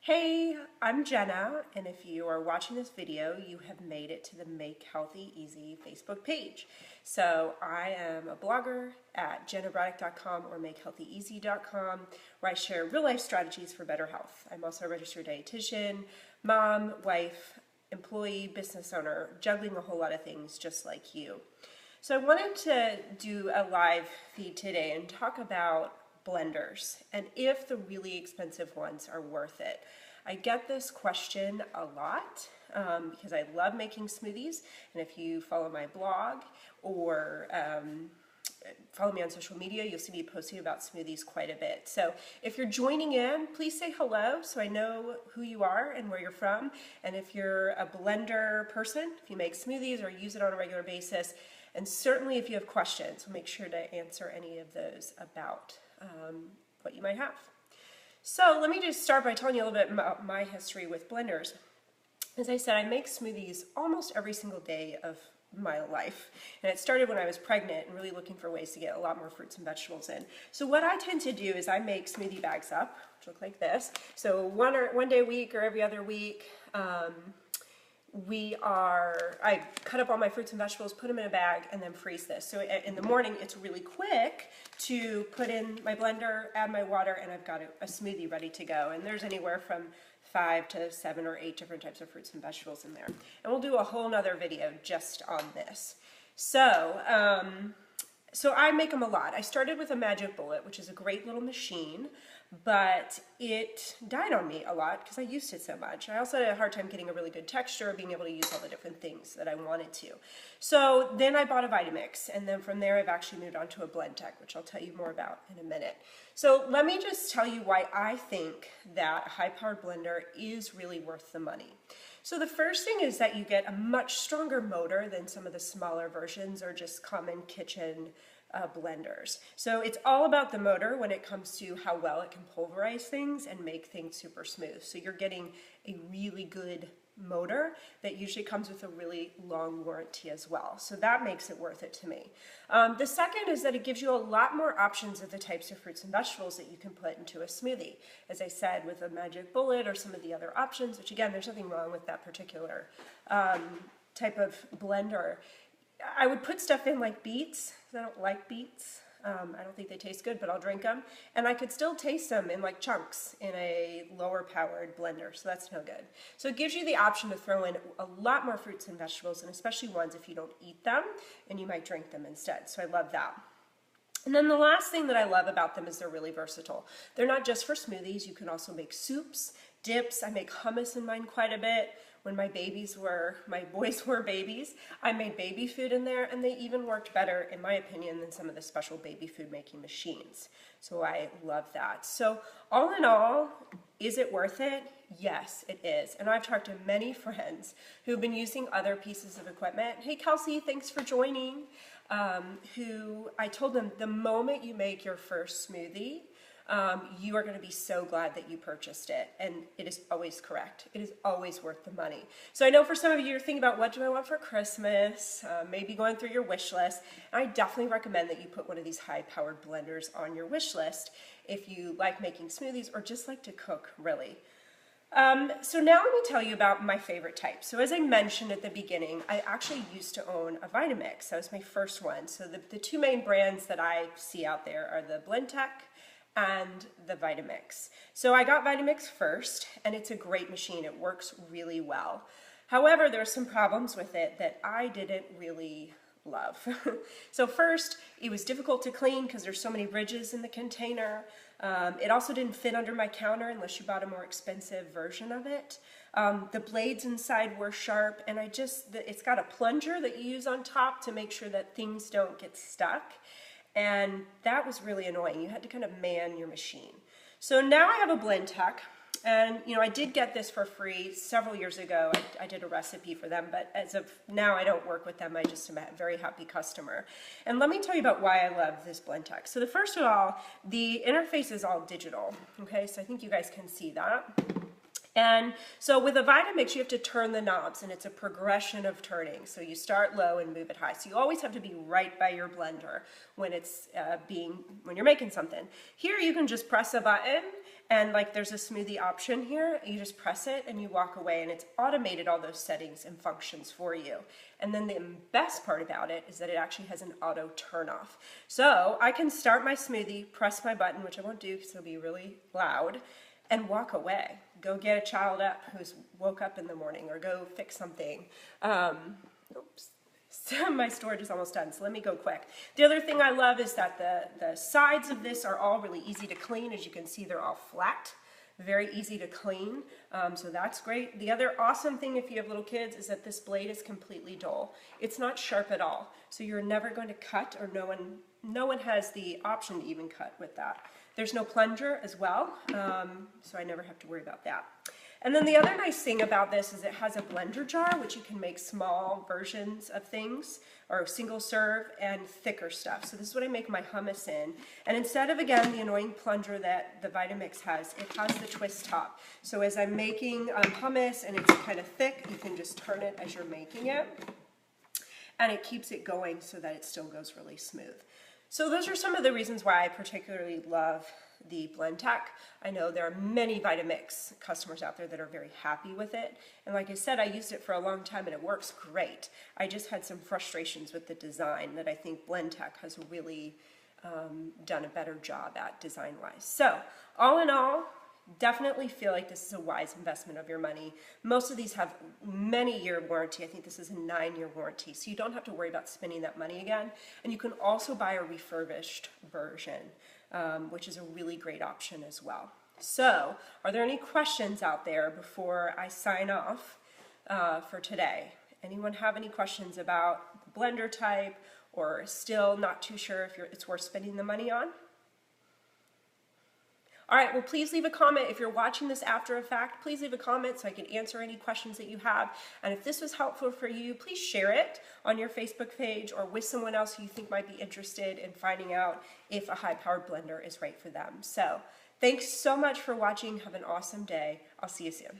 Hey, I'm Jenna, and if you are watching this video, you have made it to the Make Healthy Easy Facebook page. So I am a blogger at jennabraddock.com or makehealthyeasy.com, where I share real-life strategies for better health. I'm also a registered dietitian, mom, wife, employee, business owner, juggling a whole lot of things just like you. So I wanted to do a live feed today and talk about blenders and if the really expensive ones are worth it. I get this question a lot because I love making smoothies, and if you follow my blog or follow me on social media, you'll see me posting about smoothies quite a bit. So if you're joining in, please say hello so I know who you are and where you're from. And if you're a blender person, if you make smoothies or use it on a regular basis, and certainly if you have questions, we'll make sure to answer any of those about what you might have. So let me just start by telling you a little bit about my history with blenders. As I said, I make smoothies almost every single day of my life. And it started when I was pregnant and really looking for ways to get a lot more fruits and vegetables in. So what I tend to do is I make smoothie bags up, which look like this. So one day a week or every other week, I cut up all my fruits and vegetables, put them in a bag, and then freeze this. So in the morning, it's really quick to put in my blender, add my water, and I've got a smoothie ready to go. And there's anywhere from 5 to 7 or 8 different types of fruits and vegetables in there. And we'll do a whole nother video just on this. So I make them a lot. I started with a Magic Bullet, which is a great little machine, but it died on me a lot because I used it so much. I also had a hard time getting a really good texture, being able to use all the different things that I wanted to. So then I bought a Vitamix, and then from there I've actually moved on to a Blendtec, which I'll tell you more about in a minute. So let me just tell you why I think that a high-powered blender is really worth the money. So the first thing is that you get a much stronger motor than some of the smaller versions or just common kitchen blenders. So it's all about the motor when it comes to how well it can pulverize things and make things super smooth. So you're getting a really good motor that usually comes with a really long warranty as well. So that makes it worth it to me. The second is that it gives you a lot more options of the types of fruits and vegetables that you can put into a smoothie. As I said, with a Magic Bullet or some of the other options, which again, there's nothing wrong with that particular type of blender. I would put stuff in like beets, because I don't like beets. I don't think they taste good, but I'll drink them. And I could still taste them in like chunks in a lower powered blender, so that's no good. So it gives you the option to throw in a lot more fruits and vegetables, and especially ones if you don't eat them, and you might drink them instead. So I love that. And then the last thing that I love about them is they're really versatile. They're not just for smoothies. You can also make soups, dips. I make hummus in mine quite a bit. When my boys were babies, I made baby food in there, and they even worked better, in my opinion, than some of the special baby food making machines. So I love that. So all in all, is it worth it? Yes, it is. And I've talked to many friends who've been using other pieces of equipment. Hey, Kelsey, thanks for joining. Who I told them the moment you make your first smoothie, you are going to be so glad that you purchased it, and it is always correct. It is always worth the money. So I know for some of you, you're thinking about what do I want for Christmas, maybe going through your wish list. I definitely recommend that you put one of these high-powered blenders on your wish list if you like making smoothies or just like to cook, really. So now let me tell you about my favorite type. So as I mentioned at the beginning, I actually used to own a Vitamix. That was my first one. So the two main brands that I see out there are the Blendtec and the Vitamix. So I got Vitamix first, and it's a great machine. It works really well. However, there are some problems with it that I didn't really love. So first, it was difficult to clean because there's so many ridges in the container. It also didn't fit under my counter unless you bought a more expensive version of it. The blades inside were sharp, and it's got a plunger that you use on top to make sure that things don't get stuck. And that was really annoying. You had to kind of man your machine. So now I have a Blendtec, and I did get this for free several years ago. I did a recipe for them, but as of now I don't work with them. I just am a very happy customer. And let me tell you about why I love this Blendtec. So first of all, the interface is all digital. Okay, so I think you guys can see that. And so with a Vitamix, you have to turn the knobs, and it's a progression of turning. So you start low and move it high. So you always have to be right by your blender when it's when you're making something. Here you can just press a button And like there's a smoothie option here, you just press it and you walk away, and it's automated all those settings and functions for you. And then the best part about it is that it actually has an auto turn off. So I can start my smoothie, press my button, which I won't do because it'll be really loud, and walk away. Go get a child up who's woke up in the morning, or go fix something. Oops. So my storage is almost done, so let me go quick. The other thing I love is that the sides of this are all really easy to clean. As you can see, they're all flat, very easy to clean, so that's great. The other awesome thing if you have little kids is that this blade is completely dull. It's not sharp at all, so you're never going to cut, or no one has the option to even cut with that. There's no plunger as well, so I never have to worry about that. And then the other nice thing about this is it has a blender jar, which you can make small versions of things, or single serve and thicker stuff. So this is what I make my hummus in. And instead of, again, the annoying plunger that the Vitamix has, it has the twist top. So as I'm making hummus and it's kind of thick, you can just turn it as you're making it. And it keeps it going so that it still goes really smooth. So those are some of the reasons why I particularly love the Blendtec. I know there are many Vitamix customers out there that are very happy with it. And like I said, I used it for a long time and it works great. I just had some frustrations with the design that I think Blendtec has really done a better job at design-wise. So all in all, definitely feel like this is a wise investment of your money. Most of these have many year warranty. I think this is a 9-year warranty, so you don't have to worry about spending that money again. And you can also buy a refurbished version, which is a really great option as well. So, are there any questions out there before I sign off for today? Anyone have any questions about the blender type, or still not too sure if it's worth spending the money on? All right, well, please leave a comment. If you're watching this after a fact, please leave a comment so I can answer any questions that you have. And if this was helpful for you, please share it on your Facebook page or with someone else who you think might be interested in finding out if a high-powered blender is right for them. So thanks so much for watching. Have an awesome day. I'll see you soon.